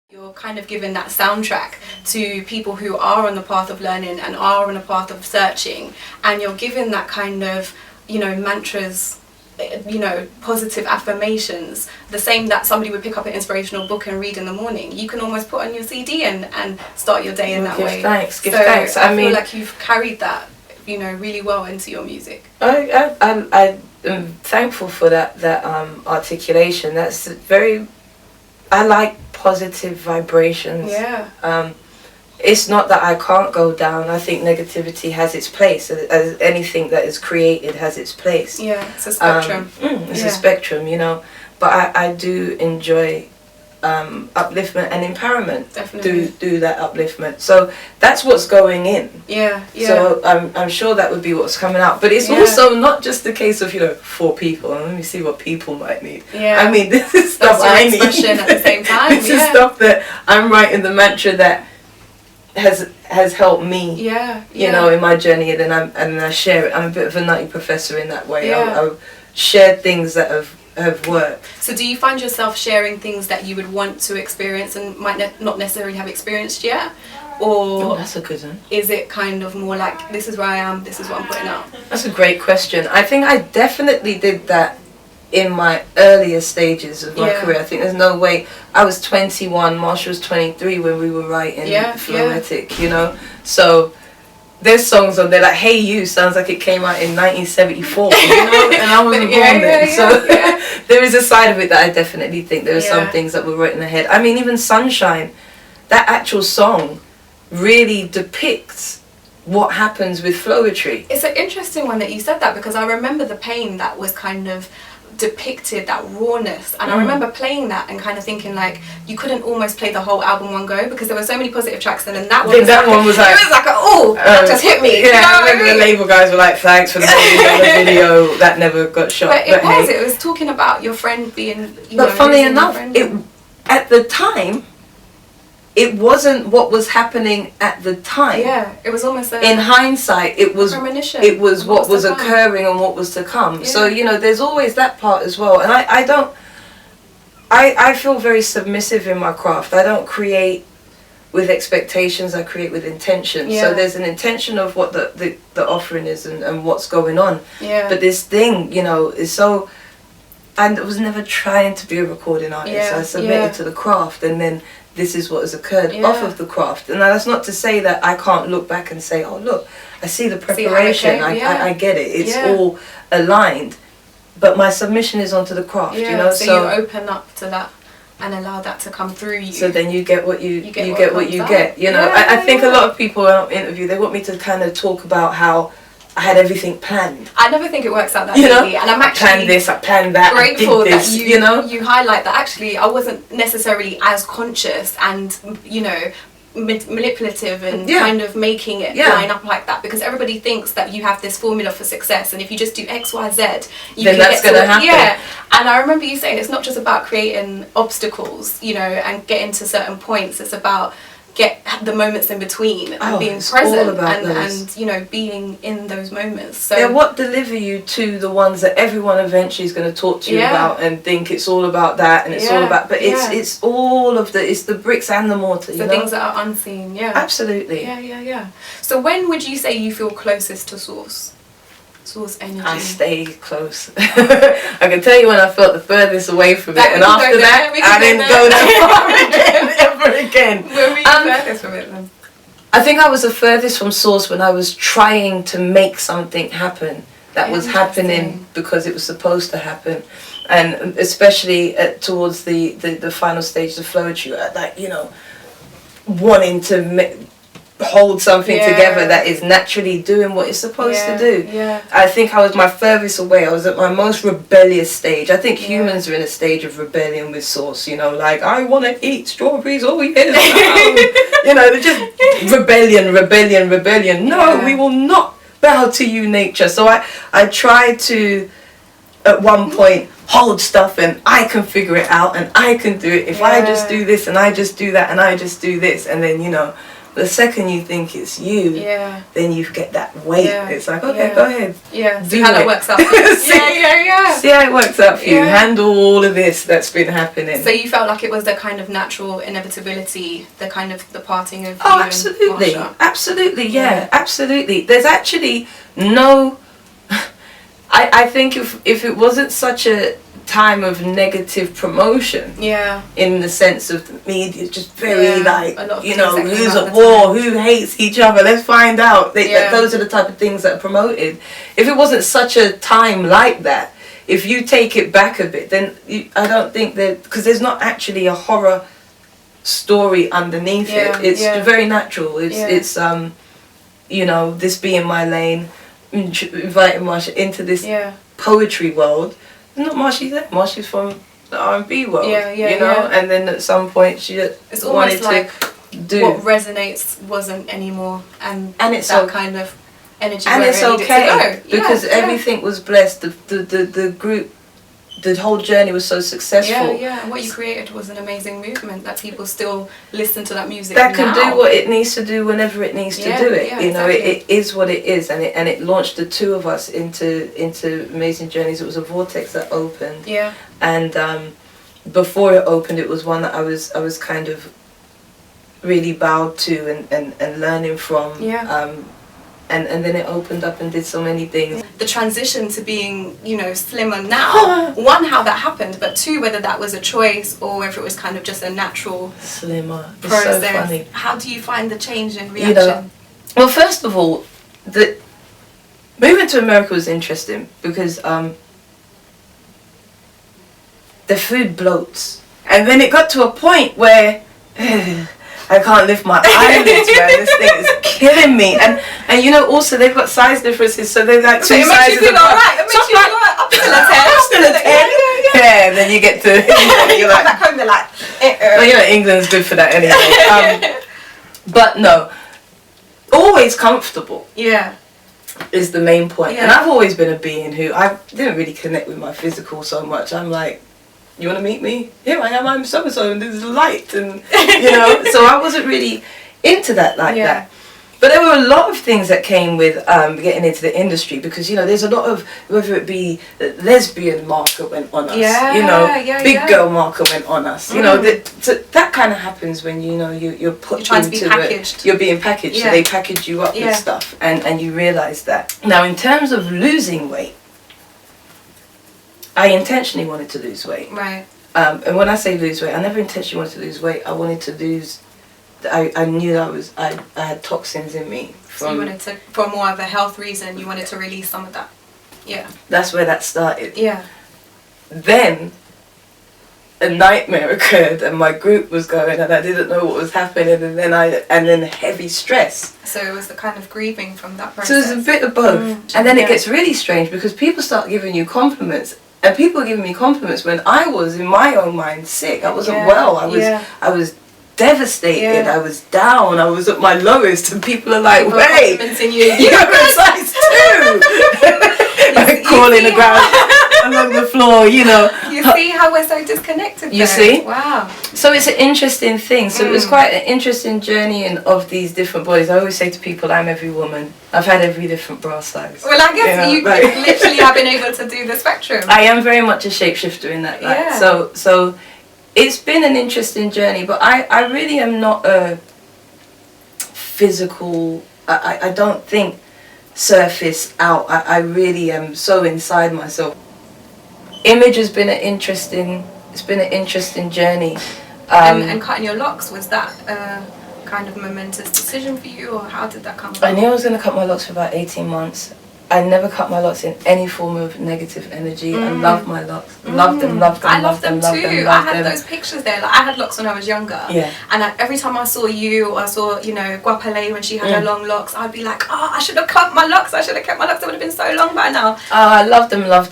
You're kind of giving that soundtrack to people who are on the path of learning and are on the path of searching, and you're giving that kind of, mantras, positive affirmations, the same that somebody would pick up an inspirational book and read in the morning. You can almost put on your CD and start your day in that way. Give thanks. I feel like you've carried that, really well into your music. I'm thankful for that articulation. That's very. I like positive vibrations. Yeah. It's not that I can't go down. I think negativity has its place. As anything that is created has its place. Yeah, it's a spectrum. It's a spectrum, But I do enjoy upliftment and empowerment. Definitely. Do that upliftment. So that's what's going in. Yeah. So I'm sure that would be what's coming out. But it's also not just a case of, for people. Let me see what people might need. Yeah. I mean, this is stuff I need. Expression at the same time. This is stuff that I'm writing the mantra that has helped me. Yeah. In my journey, and then I share it. I'm a bit of a nutty professor in that way. Yeah. I've shared things that have worked. So do you find yourself sharing things that you would want to experience and might not necessarily have experienced yet? Or that's a good one. Is it kind of more like, this is where I am, this is what I'm putting out? That's a great question. I think I definitely did that in my earlier stages of my career. I think there's no way. I was 21, Marsha was 23 when we were writing Floetic, So there's songs on there like Hey You sounds like it came out in 1974, and I wasn't born then. So there is a side of it that I definitely think there are some things that were written ahead. I mean, even Sunshine, that actual song really depicts what happens with Floetry. It's an interesting one that you said that, because I remember the pain that was kind of depicted, that rawness, and I remember playing that and kind of thinking like you couldn't almost play the whole album one go because there were so many positive tracks, and then that one was like that just hit me. I remember the label guys were like, thanks for the video that never got shot. But it was talking about your friend being but funny enough, at the time it wasn't what was happening at the time. Yeah, it was almost in hindsight, it was premonition. It was what was occurring and what was to come. Yeah. So there's always that part as well. And I feel very submissive in my craft. I don't create with expectations. I create with intention. Yeah. So there's an intention of what the offering is and what's going on. Yeah. But this thing, is so. And I was never trying to be a recording artist. Yeah. I submitted to the craft, and then this is what has occurred off of the craft. And that's not to say that I can't look back and say, oh look, I see the preparation, I get it, it's all aligned, but my submission is onto the craft, so you open up to that and allow that to come through you. So then you get what you get. I think a lot of people when I interview, they want me to kind of talk about how I had everything planned. I never think it works out that easy, and I'm actually planned this, I planned that. Grateful I did this, that you highlight that. Actually, I wasn't necessarily as conscious and manipulative and kind of making it line up like that, because everybody thinks that you have this formula for success, and if you just do X, Y, Z, then that's going to happen. Yeah, and I remember you saying it's not just about creating obstacles, and getting to certain points. It's about get the moments in between and being present and being in those moments. So they're what deliver you to the ones that everyone eventually is going to talk to you about and think it's all about that and it's all about, but it's all of it's the bricks and the mortar, the things that are unseen. Absolutely. Yeah. So when would you say you feel closest to source energy? I stay close. I can tell you when I felt the furthest away from it, and after that I didn't go that far again, ever again. When were you furthest from it then? I think I was the furthest from source when I was trying to make something happen that was happening because it was supposed to happen, and especially towards the final stage of Floetry, wanting to hold something together that is naturally doing what it's supposed to do. I think I was my furthest away. I was at my most rebellious stage. I think humans are in a stage of rebellion with source, like I want to eat strawberries all year round. They're just rebellion. No, we will not bow to you, nature. So I tried to at one point hold stuff and I can figure it out and I can do it if I just do this and I just do that and I just do this, and then The second you think it's you, then you get that weight. Yeah. It's like, okay, go ahead. Yeah. See how that works out. See how it works out for you. Handle all of this that's been happening. So you felt like it was the kind of natural inevitability, the kind of the parting of Oh, you absolutely. and Marsha. Absolutely, yeah, absolutely. There's actually no... I think if it wasn't such a time of negative promotion, in the sense of the media, just very like, you know, who's at war, who hates each other, let's find out. Those are the type of things that are promoted. If it wasn't such a time like that, if you take it back a bit, then I don't think that, because there's not actually a horror story underneath it. It's very natural. It's you know, this being my lane, inviting Marsha into this poetry world. Not Marsha's there. Marsha's from the R&B world, you know. And then at some point she it's wanted almost like to do what resonates wasn't anymore, and it's that kind of energy. And where it's it needed okay to go. because everything was blessed. The group, the whole journey was so successful. And what you created was an amazing movement that people still listen to that music that can now. do what it needs to do whenever it needs to do it. You know, it is what it is, and it launched the two of us into amazing journeys. It was a vortex that opened. And before it opened, it was one that I was kind of really bowed to and learning from. And then it opened up and did so many things. The transition to being, you know, slimmer now, one, how that happened, but two, whether that was a choice or whether it was kind of just a natural slimmer process. It's so funny. How do you find the change in reaction? You know, well, first of all, the moving to America was interesting because the food bloats. And then it got to a point where I can't lift my eyelids, man. This thing is killing me. And you know, also they've got size differences, so they're like two sizes apart. It makes you feel alright. I'm still a 10. I'm still a 10. Yeah, and then you get to you're like, back home, they're like, well, you know, England's good for that anyway. But no, always comfortable. Is the main point. And I've always been a being who I didn't really connect with my physical so much. I'm like, you want to meet me? Here I am, I'm so-and-so, and there's light, and, you know, so I wasn't really into that like that. But there were a lot of things that came with getting into the industry, because, you know, there's a lot of, whether it be the lesbian marker went on us, you know, big girl marker went on us, you know, that kind of happens when, you know, you're put into it, you're being packaged, so they package you up with stuff, and you realise that. Now, in terms of losing weight, I intentionally wanted to lose weight. And when I say lose weight, I never intentionally wanted to lose weight. I wanted to lose... I knew that I had toxins in me. So you wanted to, for more of a health reason, you wanted to release some of that. That's where that started. Then a nightmare occurred, and my group was going, and I didn't know what was happening, and then heavy stress. So it was the kind of grieving from that process. So it was a bit of both. And then it gets really strange because people start giving you compliments. And people were giving me compliments when I was, in my own mind, sick. I wasn't well. I was devastated. I was down. I was at my lowest. And people are like, wait, you're a size 2. Like crawling the ground along the floor, you know. You see how we're so disconnected, You see? Wow. So it's an interesting thing. So it was quite an interesting journey of these different bodies. I always say to people, I'm every woman. I've had every different bra size. Well, I guess you literally have been able to do the spectrum. I am very much a shapeshifter in that light. So it's been an interesting journey, but I really am not a physical... I don't think surface out. I really am so inside myself. Image has been an interesting... It's been an interesting journey. And cutting your locks, was that kind of momentous decision for you, or how did that come about? I knew I was going to cut my locks for about 18 months. I never cut my locks in any form of negative energy. I love my locks. Loved them. I love them too. I had those pictures there. Like, I had locks when I was younger. And every time I saw you, or I saw, you know, Guapale when she had her long locks, I'd be like, oh, I should have cut my locks. I should have kept my locks. They would have been so long by now. Oh, I loved them. Loved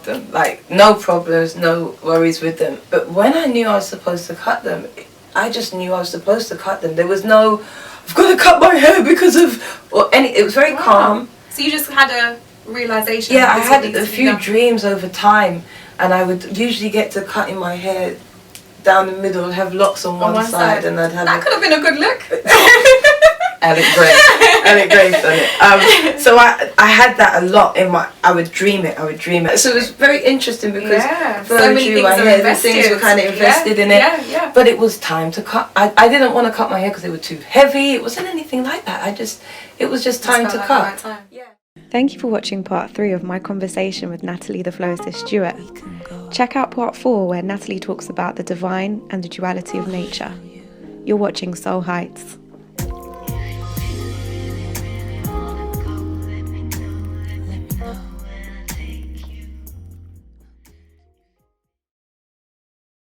them. Like, no problems, no worries with them. But when I knew I was supposed to cut them, I just knew I was supposed to cut them. There was no, I've got to cut my hair because of, or any, it was very calm. So you just had a realization? Yeah, I had a few dreams over time, and I would usually get to cutting my hair down the middle, have locks on one side, and I'd have that could have been a good look. Alec Gray on it. So I had that a lot in my. I would dream it. So it was very interesting because Floetry, my hair, the things were kind of invested in it. Yeah. But it was time to cut. I didn't want to cut my hair because they were too heavy. It wasn't anything like that. It was just time to cut. Thank you for watching part 3 of my conversation with Natalie the Floacist Stewart. Check out part 4 where Natalie talks about the divine and the duality of nature. You're watching Soul Heights.